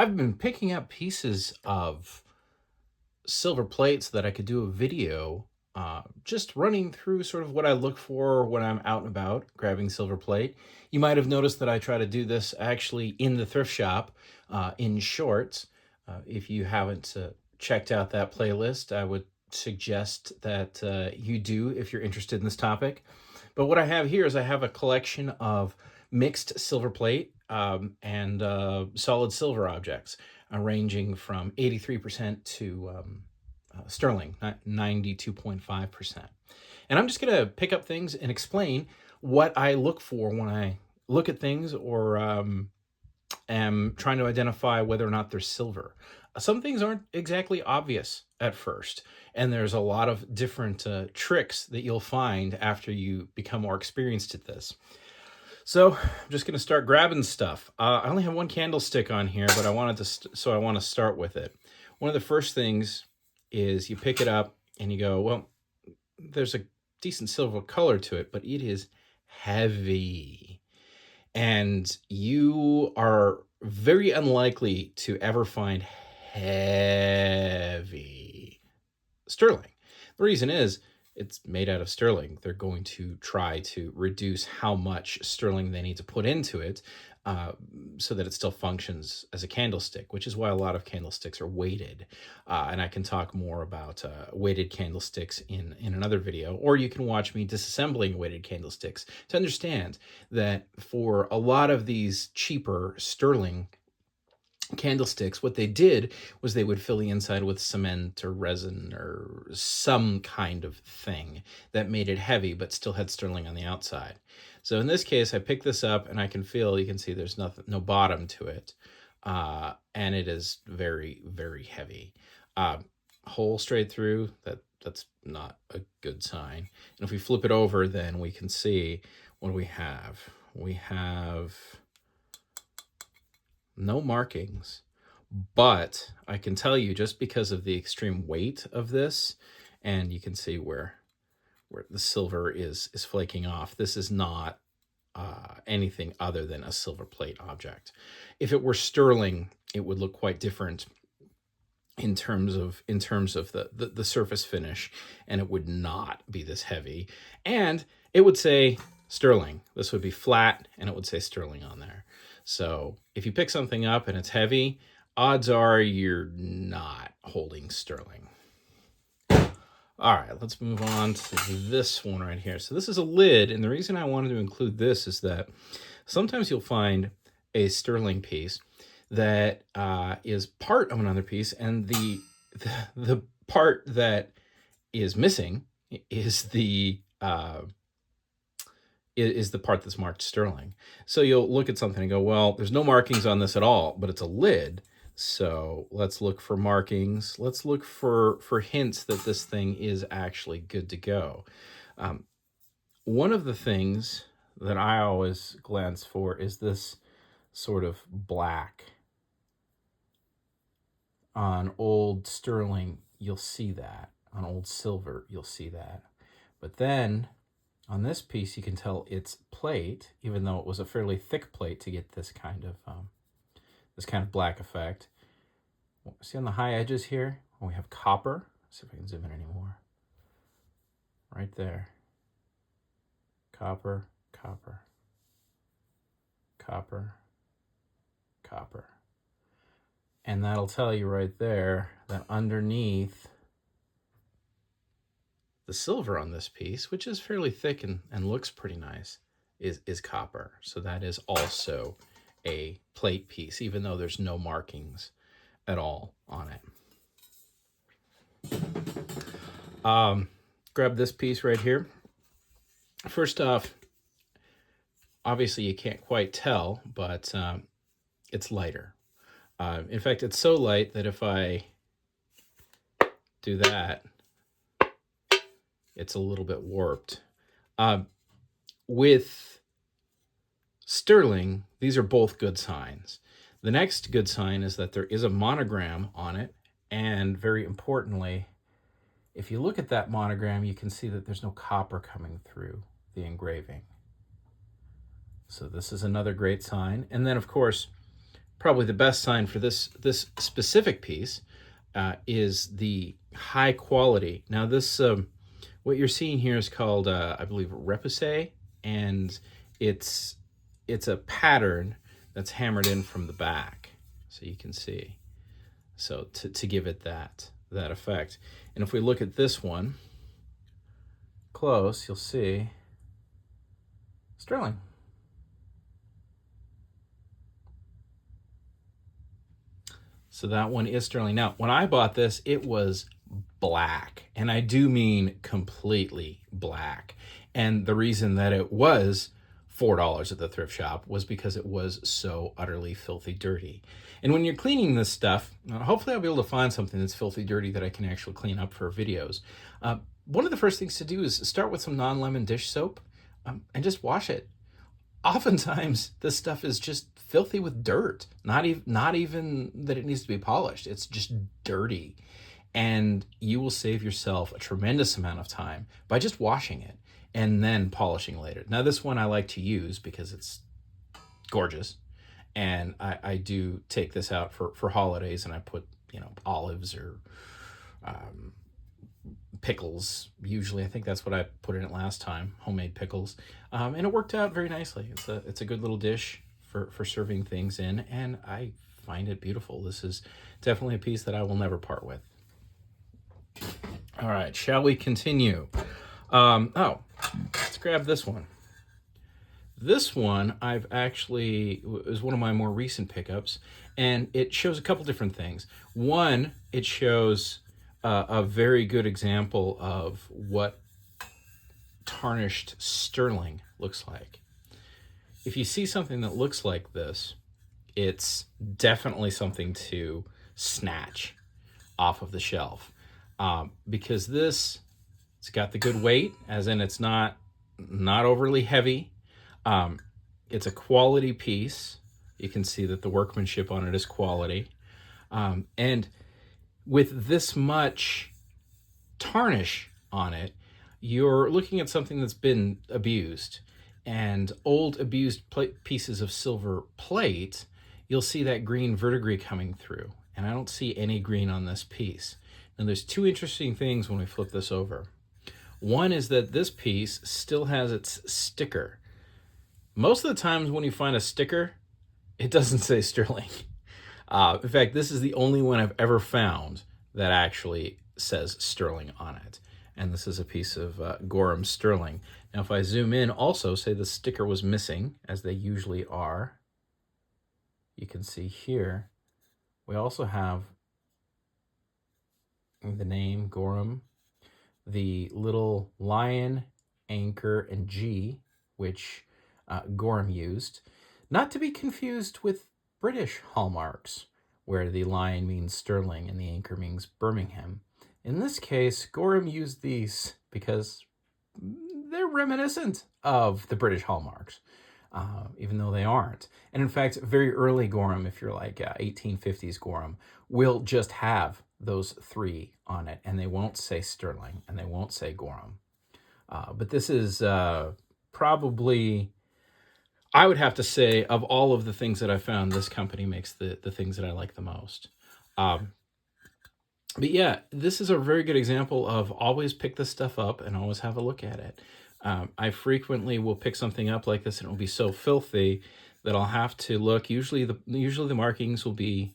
I've been picking up pieces of silver plates that I could do a video, just running through sort of what I look for when I'm out and about grabbing silver plate. You might have noticed that I try to do this actually in the thrift shop, in shorts. If you haven't checked out that playlist, I would suggest that you do if you're interested in this topic. But what I have here is I have a collection of mixed silver plate and solid silver objects, ranging from 83% to sterling, 92.5%. And I'm just going to pick up things and explain what I look for when I look at things or am trying to identify whether or not they're silver. Some things aren't exactly obvious at first, and there's a lot of different tricks that you'll find after you become more experienced at this. So I'm just going to start grabbing stuff. I only have one candlestick on here, but I wanted to, so I want to start with it. One of the first things is you pick it up and you go, well, there's a decent silver color to it, but it is heavy. And you are very unlikely to ever find heavy sterling. The reason is it's made out of sterling. They're going to try to reduce how much sterling they need to put into it so that it still functions as a candlestick, which is why a lot of candlesticks are weighted. And I can talk more about weighted candlesticks in another video, or you can watch me disassembling weighted candlesticks to understand that for a lot of these cheaper sterling candlesticks, what they did was they would fill the inside with cement or resin or some kind of thing that made it heavy but still had sterling on the outside. So in this case, I pick this up and I can feel, you can see there's nothing, no bottom to it. And it is very, very heavy. Hole straight through, that's not a good sign. And if we flip it over, then we can see what we have. We have no markings, but I can tell you, just because of the extreme weight of this, and you can see where the silver is flaking off, this is not anything other than a silver plate object. If it were sterling, it would look quite different in terms of the surface finish, and it would not be this heavy, and it would say sterling. This would be flat and it would say sterling on there. So if you pick something up and it's heavy, odds are you're not holding sterling. All right, let's move on to this one right here. So this is a lid, and the reason I wanted to include this is that sometimes you'll find a sterling piece that is part of another piece, and the part that is missing is the part that's marked sterling. So you'll look at something and go, well, there's no markings on this at all, but it's a lid. So let's look for markings. Let's look for hints that this thing is actually good to go. One of the things that I always glance for is this sort of black. On old sterling, you'll see that. On old silver, you'll see that. But then on this piece, you can tell it's plate, even though it was a fairly thick plate to get this kind of black effect. See on the high edges here, we have copper. Let's see if I can zoom in anymore. Right there. Copper, copper, copper, copper. And that'll tell you right there that underneath the silver on this piece, which is fairly thick and looks pretty nice, is copper. So that is also a plate piece, even though there's no markings at all on it. Grab this piece right here. First off, obviously you can't quite tell, but it's lighter. In fact, it's so light that if I do that, it's a little bit warped. With sterling, these are both good signs. The next good sign is that there is a monogram on it, and very importantly, if you look at that monogram, you can see that there's no copper coming through the engraving. So this is another great sign. And then, of course, probably the best sign for this specific piece is the high quality. Now this what you're seeing here is called I believe repousse, and it's it's a pattern that's hammered in from the back, so you can see. So to give it that effect. And if we look at this one close, you'll see sterling. So that one is sterling. Now, when I bought this, it was black, and I do mean completely black. And the reason that it was $4 at the thrift shop was because it was so utterly filthy dirty. And when you're cleaning this stuff, hopefully I'll be able to find something that's filthy dirty that I can actually clean up for videos. One of the first things to do is start with some non-lemon dish soap and just wash it. Oftentimes this stuff is just filthy with dirt, not even that it needs to be polished. It's just dirty, and you will save yourself a tremendous amount of time by just washing it and then polishing later. Now this one I like to use because it's gorgeous, and I do take this out for holidays, and I put olives or pickles. Usually I think that's what I put in it last time, homemade pickles, and it worked out very nicely. It's a good little dish for serving things in, and I find it beautiful. This is definitely a piece that I will never part with. All right, shall we continue? Let's grab this one. This one I've actually is one of my more recent pickups, and it shows a couple different things. One, it shows a very good example of what tarnished sterling looks like. If you see something that looks like this, it's definitely something to snatch off of the shelf, because it's got the good weight, as in it's not overly heavy. It's a quality piece. You can see that the workmanship on it is quality, and with this much tarnish on it, you're looking at something that's been abused. And old abused pieces of silver plate, you'll see that green verdigris coming through. And I don't see any green on this piece. And there's two interesting things when we flip this over. One is that this piece still has its sticker. Most of the times when you find a sticker, it doesn't say sterling. In fact, this is the only one I've ever found that actually says sterling on it. And this is a piece of Gorham sterling. Now, if I zoom in, also say the sticker was missing, as they usually are. You can see here, we also have the name Gorham, the little lion, anchor, and G, which Gorham used. Not to be confused with British hallmarks, where the lion means sterling and the anchor means Birmingham. In this case, Gorham used these because they're reminiscent of the British hallmarks, even though they aren't. And in fact, very early Gorham, if you're like 1850s Gorham, will just have those three on it, and they won't say sterling, and they won't say Gorham. But this is probably, I would have to say, of all of the things that I found, this company makes the things that I like the most. But yeah, this is a very good example of always pick this stuff up and always have a look at it. I frequently will pick something up like this, and it will be so filthy that I'll have to look. Usually the markings will be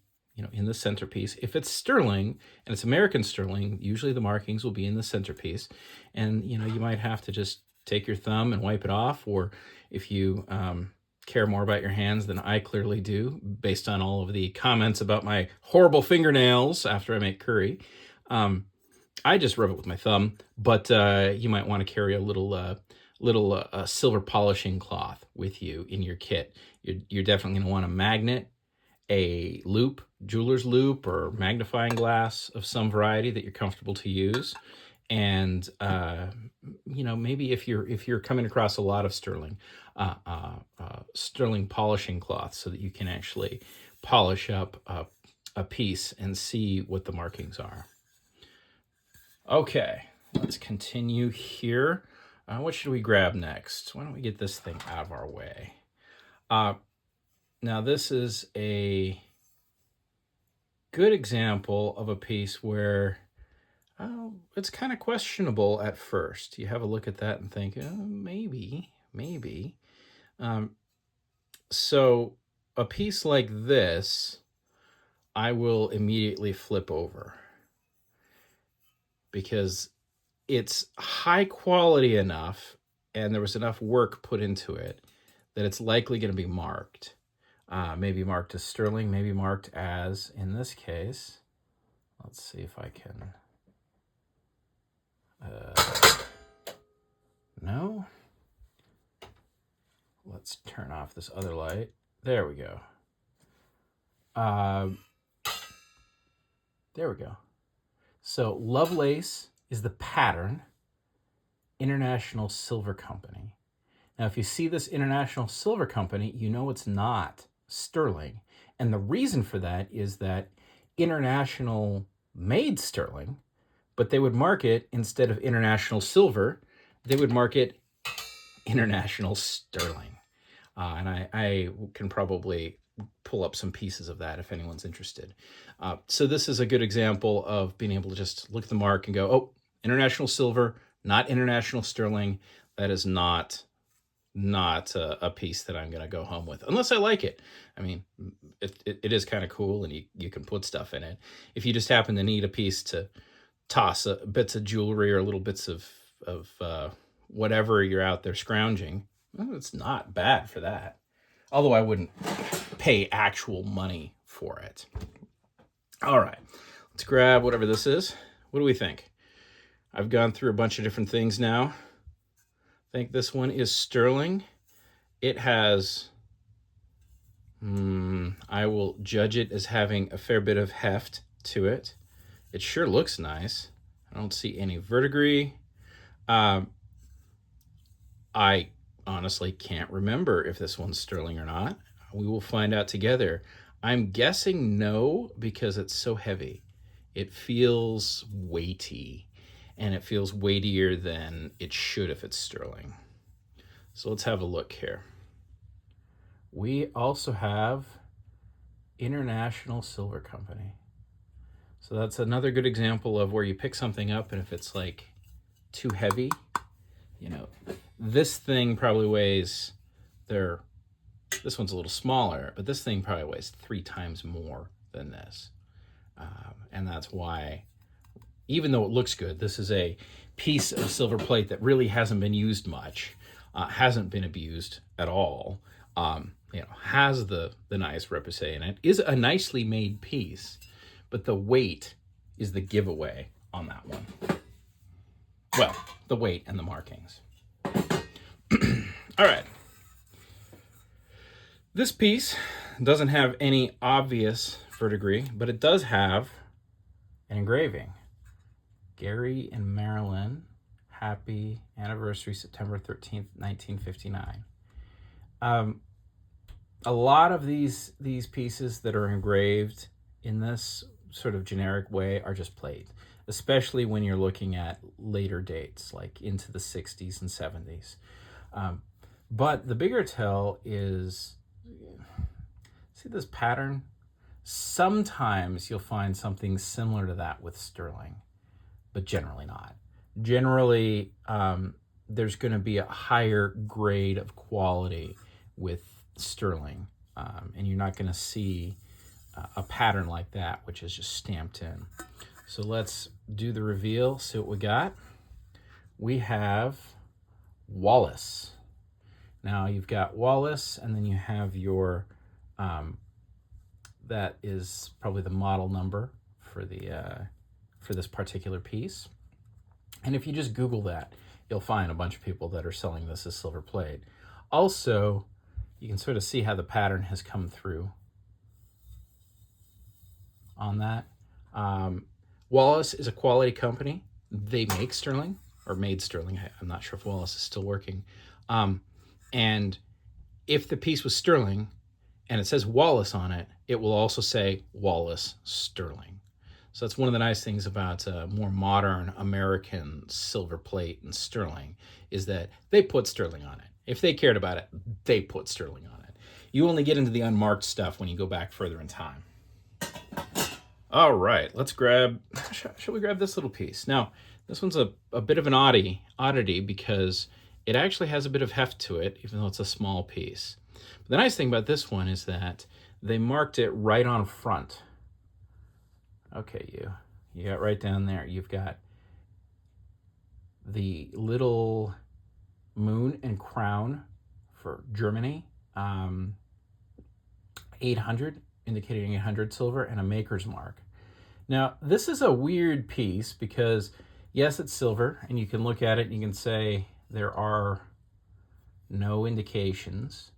in the centerpiece. If it's sterling and it's American sterling, usually the markings will be in the centerpiece, and you might have to just take your thumb and wipe it off, or if you care more about your hands than I clearly do, based on all of the comments about my horrible fingernails after I make curry, I just rub it with my thumb. But you might want to carry a little silver polishing cloth with you in your kit. You're definitely going to want a magnet, a loop, jeweler's loop, or magnifying glass of some variety that you're comfortable to use. And maybe if you're coming across a lot of sterling polishing cloth, so that you can actually polish up a piece and see what the markings are. Okay, let's continue here. What should we grab next? Why don't we get this thing out of our way? Now this is a good example of a piece where it's kind of questionable at first. You have a look at that and think, maybe. Um, so a piece like this, I will immediately flip over because it's high quality enough and there was enough work put into it that it's likely going to be marked. Maybe marked as sterling, maybe marked as, in this case, let's see if I can... no. Let's turn off this other light. There we go. There we go. So Lovelace is the pattern, International Silver Company. Now, if you see this International Silver Company, you know it's not sterling. And the reason for that is that International made sterling, but they would mark it, instead of International Silver, they would mark it International Sterling. And I can probably pull up some pieces of that if anyone's interested. So this is a good example of being able to just look at the mark and go, oh, International Silver, not International Sterling. That is not a piece that I'm going to go home with, unless I like it. I mean, it is kind of cool, and you can put stuff in it. If you just happen to need a piece to toss bits of jewelry or little bits of whatever you're out there scrounging, well, it's not bad for that. Although I wouldn't pay actual money for it. All right, let's grab whatever this is. What do we think? I've gone through a bunch of different things now. I think this one is sterling. It has, I will judge it as having a fair bit of heft to it. It sure looks nice. I don't see any verdigris. I honestly can't remember if this one's sterling or not. We will find out together. I'm guessing no, because it's so heavy. It feels weighty, and it feels weightier than it should if it's sterling. So let's have a look here. We also have International Silver Company. So that's another good example of where you pick something up, and if it's like too heavy, you know, this thing probably weighs, this one's a little smaller, but this thing probably weighs 3 times more than this. And that's why, even though it looks good, this is a piece of silver plate that really hasn't been used much, hasn't been abused at all, has the nice repoussé in it, is a nicely made piece, but the weight is the giveaway on that one. Well, the weight and the markings. All right. This piece doesn't have any obvious verdigris, but it does have an engraving. Gary and Marilyn, happy anniversary, September 13th, 1959. A lot of these pieces that are engraved in this sort of generic way are just plate, especially when you're looking at later dates, like into the 60s and 70s. But the bigger tell is, see this pattern? Sometimes you'll find something similar to that with sterling, but generally not. Generally, there's going to be a higher grade of quality with sterling, and you're not going to see a pattern like that, which is just stamped in. So let's do the reveal, see what we got. We have Wallace. Now you've got Wallace, and then you have your, that is probably the model number for this particular piece. And if you just Google that, you'll find a bunch of people that are selling this as silver plate. Also, you can sort of see how the pattern has come through on that. Wallace is a quality company. They make sterling, or made sterling. I'm not sure if Wallace is still working. And if the piece was sterling and it says Wallace on it, it will also say Wallace Sterling. So that's one of the nice things about more modern American silver plate and sterling, is that they put sterling on it. If they cared about it, they put sterling on it. You only get into the unmarked stuff when you go back further in time. All right, let's grab, shall we grab this little piece? Now, this one's a bit of an oddity because it actually has a bit of heft to it, even though it's a small piece. But the nice thing about this one is that they marked it right on front. Okay, you got right down there. You've got the little moon and crown for Germany, 800, indicating 800 silver, and a maker's mark. Now, this is a weird piece because, yes, it's silver, and you can look at it and you can say there are no indications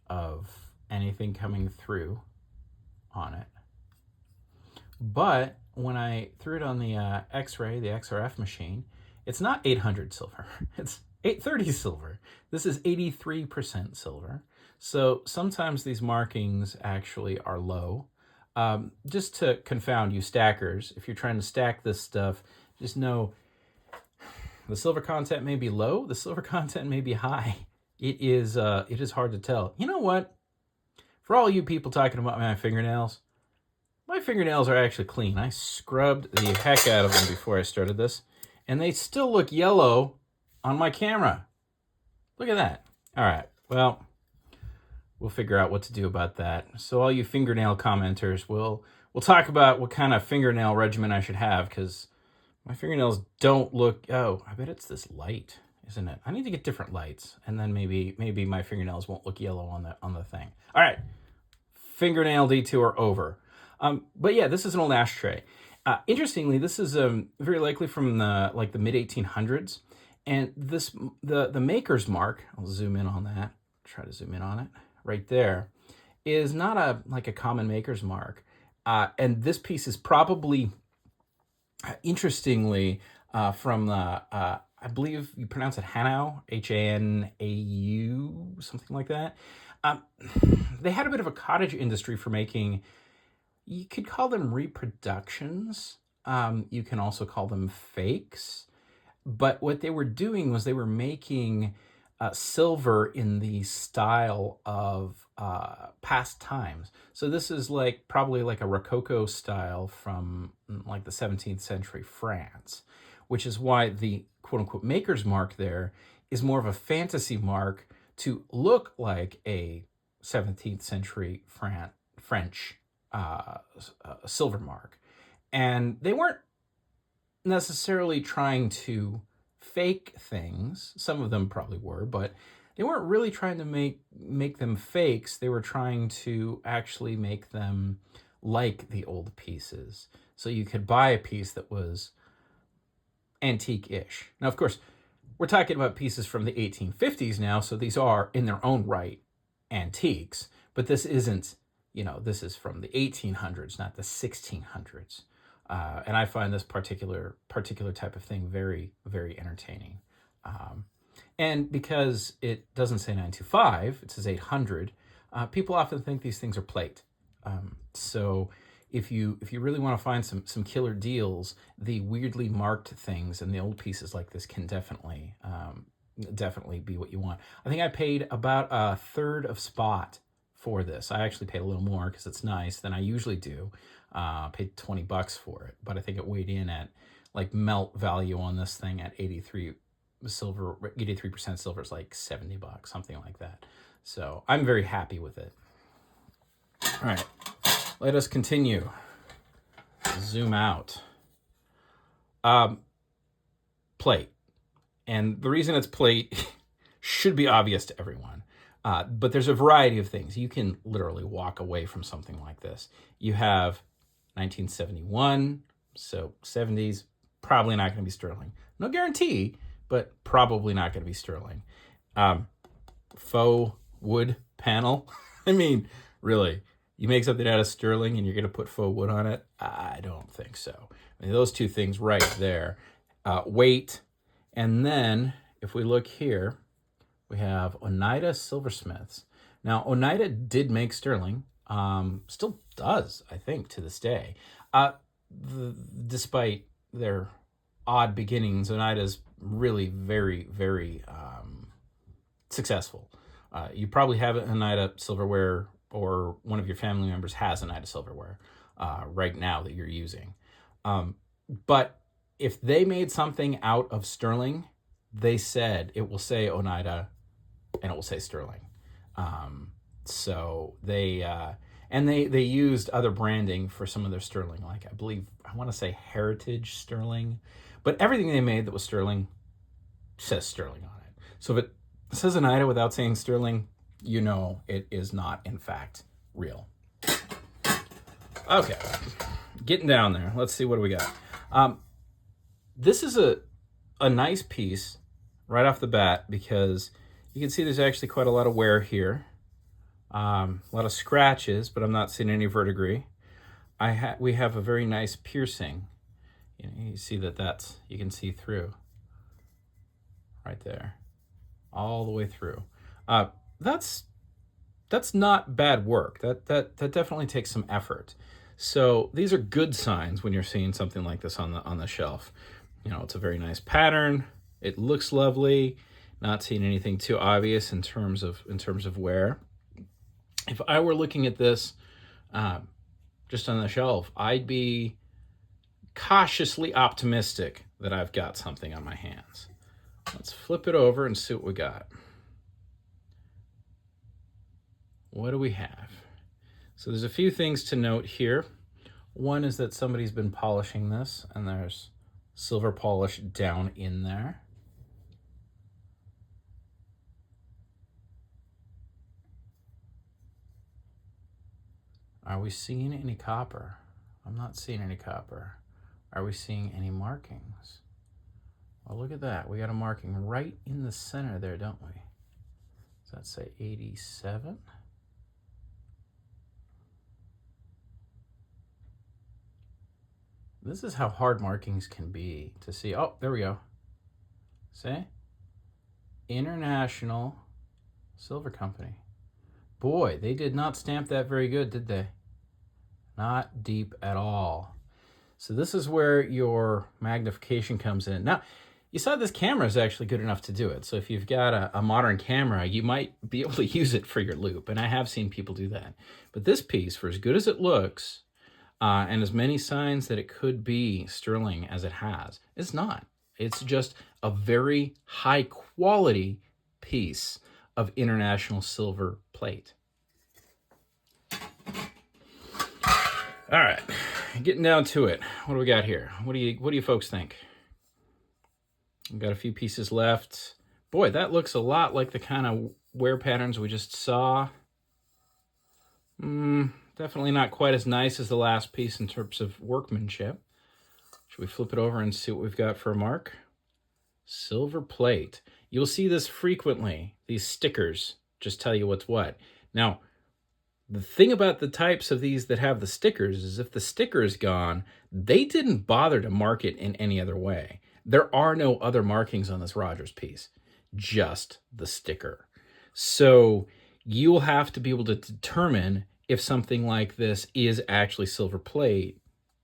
of anything coming through on it. But when I threw it on the X-ray, the XRF machine, it's not 800 silver. It's 830 silver. This is 83% silver. So sometimes these markings actually are low. Just to confound you stackers, if you're trying to stack this stuff, just know the silver content may be low, the silver content may be high. It is hard to tell. You know what? For all you people talking about my fingernails are actually clean. I scrubbed the heck out of them before I started this, and they still look yellow on my camera. Look at that. All right, well, we'll figure out what to do about that. So all you fingernail commenters, we'll talk about what kind of fingernail regimen I should have, because my fingernails don't look, oh, I bet it's this light, isn't it? I need to get different lights, and then maybe my fingernails won't look yellow on the thing. All right, fingernail detour over. But yeah, this is an old ashtray. Interestingly, this is very likely from the mid 1800s, and this the maker's mark. I'll zoom in on that. Try to zoom in on it right there. Is not a common maker's mark, and this piece is probably, interestingly, from the I believe you pronounce it Hanau, Hanau, something like that. They had a bit of a cottage industry for making. You could call them reproductions. You can also call them fakes. But what they were doing was they were making silver in the style of past times. So this is probably like a Rococo style from like the 17th century France, which is why the quote unquote maker's mark there is more of a fantasy mark to look like a 17th century French silver mark. And they weren't necessarily trying to fake things. Some of them probably were, but they weren't really trying to make them fakes. They were trying to actually make them like the old pieces. So you could buy a piece that was antique-ish. Now, of course, we're talking about pieces from the 1850s now, so these are, in their own right, antiques. But this isn't, this is from the 1800s, not the 1600s. And I find this particular type of thing very, very entertaining. And because it doesn't say 925, it says 800, people often think these things are plate. So if you really want to find some killer deals, the weirdly marked things and the old pieces like this can definitely be what you want. I think I paid about a third of spot for this. I actually paid a little more because it's nice than I usually do. Paid $20 for it, but I think it weighed in at melt value on this thing at 83% silver is like $70, something like that. So I'm very happy with it. All right, let us continue. Zoom out. Plate. And the reason it's plate should be obvious to everyone. But there's a variety of things. You can literally walk away from something like this. You have 1971, so 70s, probably not going to be sterling. No guarantee, but probably not going to be sterling. Faux wood panel. I mean, really, you make something out of sterling and you're going to put faux wood on it? I don't think so. I mean, those two things right there. Weight. And then, if we look here, we have Oneida Silversmiths. Now, Oneida did make sterling. Still does, I think, to this day. Despite their odd beginnings, Oneida's really very, very successful. You probably have an Oneida silverware, or one of your family members has Oneida silverware right now that you're using. But if they made something out of sterling, they said it will say Oneida and it will say sterling. So they and they used other branding for some of their sterling, like I want to say Heritage Sterling, but everything they made that was sterling says sterling on it. So if it says Oneida without saying sterling, you know it is not in fact real. Okay, getting down there. Let's see, what do we got? This is a nice piece right off the bat, because you can see there's actually quite a lot of wear here. A lot of scratches, but I'm not seeing any verdigris. We have a very nice piercing. You see that's, you can see through right there, all the way through. That's not bad work. That definitely takes some effort. So these are good signs when you're seeing something like this on the shelf. It's a very nice pattern. It looks lovely. Not seeing anything too obvious in terms of wear. If I were looking at this just on the shelf, I'd be cautiously optimistic that I've got something on my hands. Let's flip it over and see what we got. What do we have? So there's a few things to note here. One is that somebody's been polishing this, and there's silver polish down in there. Are we seeing any copper? I'm not seeing any copper. Are we seeing any markings? Well, look at that. We got a marking right in the center there, don't we? Does that say 87? This is how hard markings can be to see. Oh, there we go. See? International Silver Company. Boy, they did not stamp that very good, did they? Not deep at all. So this is where your magnification comes in. Now, you saw this camera is actually good enough to do it. So if you've got a modern camera, you might be able to use it for your loop. And I have seen people do that. But this piece, for as good as it looks, and as many signs that it could be sterling as it has, it's not. It's just a very high quality piece of international silver plate. All right, getting down to it. What do we got here? What do you folks think? We've got a few pieces left. Boy, that looks a lot like the kind of wear patterns we just saw. Definitely not quite as nice as the last piece in terms of workmanship. Should we flip it over and see what we've got for a mark? Silver plate. You'll see this frequently. These stickers just tell you what's what. Now, the thing about the types of these that have the stickers is if the sticker is gone, they didn't bother to mark it in any other way. There are no other markings on this Rogers piece, just the sticker. So you'll have to be able to determine if something like this is actually silver plate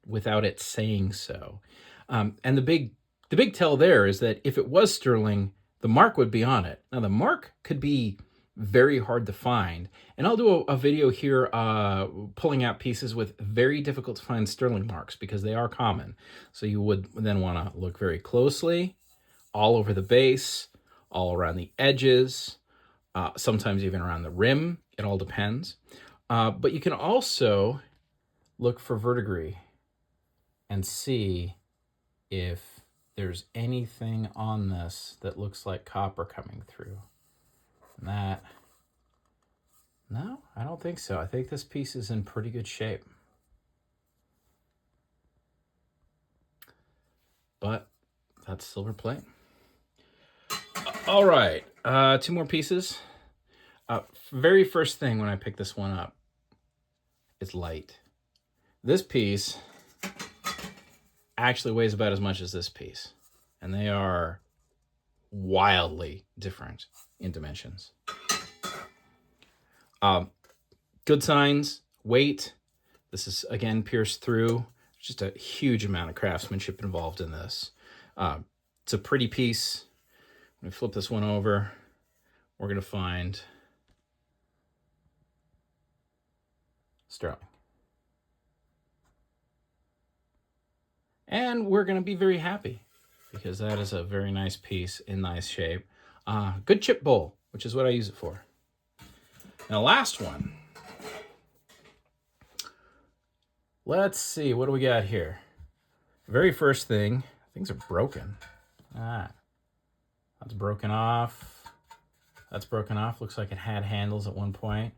without it saying so. And the big tell there is that if it was sterling, the mark would be on it. Now the mark could be very hard to find, and I'll do a video here pulling out pieces with very difficult to find sterling marks because they are common. So you would then want to look very closely all over the base, all around the edges, sometimes even around the rim. It all depends. But you can also look for verdigris and see if there's anything on this that looks like copper coming through. And no, I don't think so. I think this piece is in pretty good shape. But that's silver plate. All right, two more pieces. Very first thing when I picked this one up, it's light. This piece actually weighs about as much as this piece, and they are wildly different in dimensions. Good signs, weight. This is, again, pierced through. Just a huge amount of craftsmanship involved in this. It's a pretty piece. When we flip this one over, we're going to find sterling. And we're going to be very happy because that is a very nice piece in nice shape. Good chip bowl, which is what I use it for. Now, last one. Let's see, what do we got here? Very first thing, things are broken. That's broken off. That's broken off. Looks like it had handles at one point.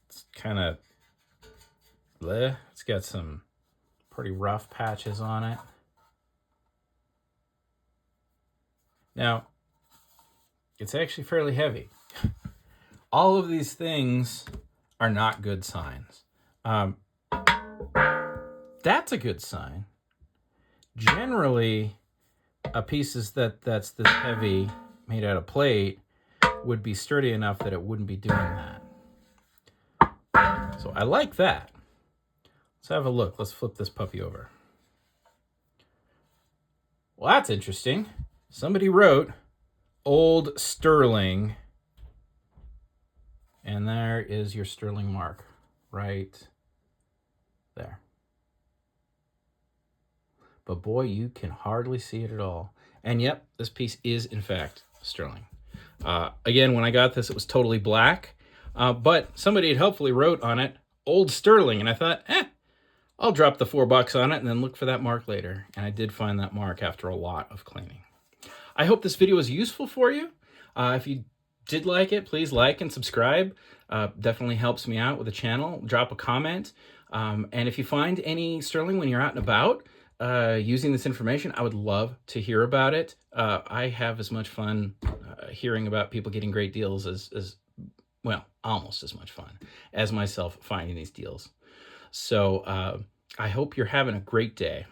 It's kind of bleh. It's got some pretty rough patches on it. Now, it's actually fairly heavy. All of these things are not good signs. That's a good sign. Generally, a piece that's this heavy, made out of plate, would be sturdy enough that it wouldn't be doing that. So I like that. Let's have a look. Let's flip this puppy over. Well, that's interesting. Somebody wrote old sterling, and there is your sterling mark right there. But boy, you can hardly see it at all. And yep, this piece is in fact sterling. Again, when I got this, it was totally black, but somebody had helpfully wrote on it old sterling, and I thought, I'll drop the $4 on it and then look for that mark later. And I did find that mark after a lot of cleaning. I hope this video was useful for you. If you did like it, please like and subscribe. Definitely helps me out with the channel. Drop a comment. And if you find any sterling when you're out and about using this information, I would love to hear about it. I have as much fun hearing about people getting great deals as well, almost as much fun as myself finding these deals. So I hope you're having a great day.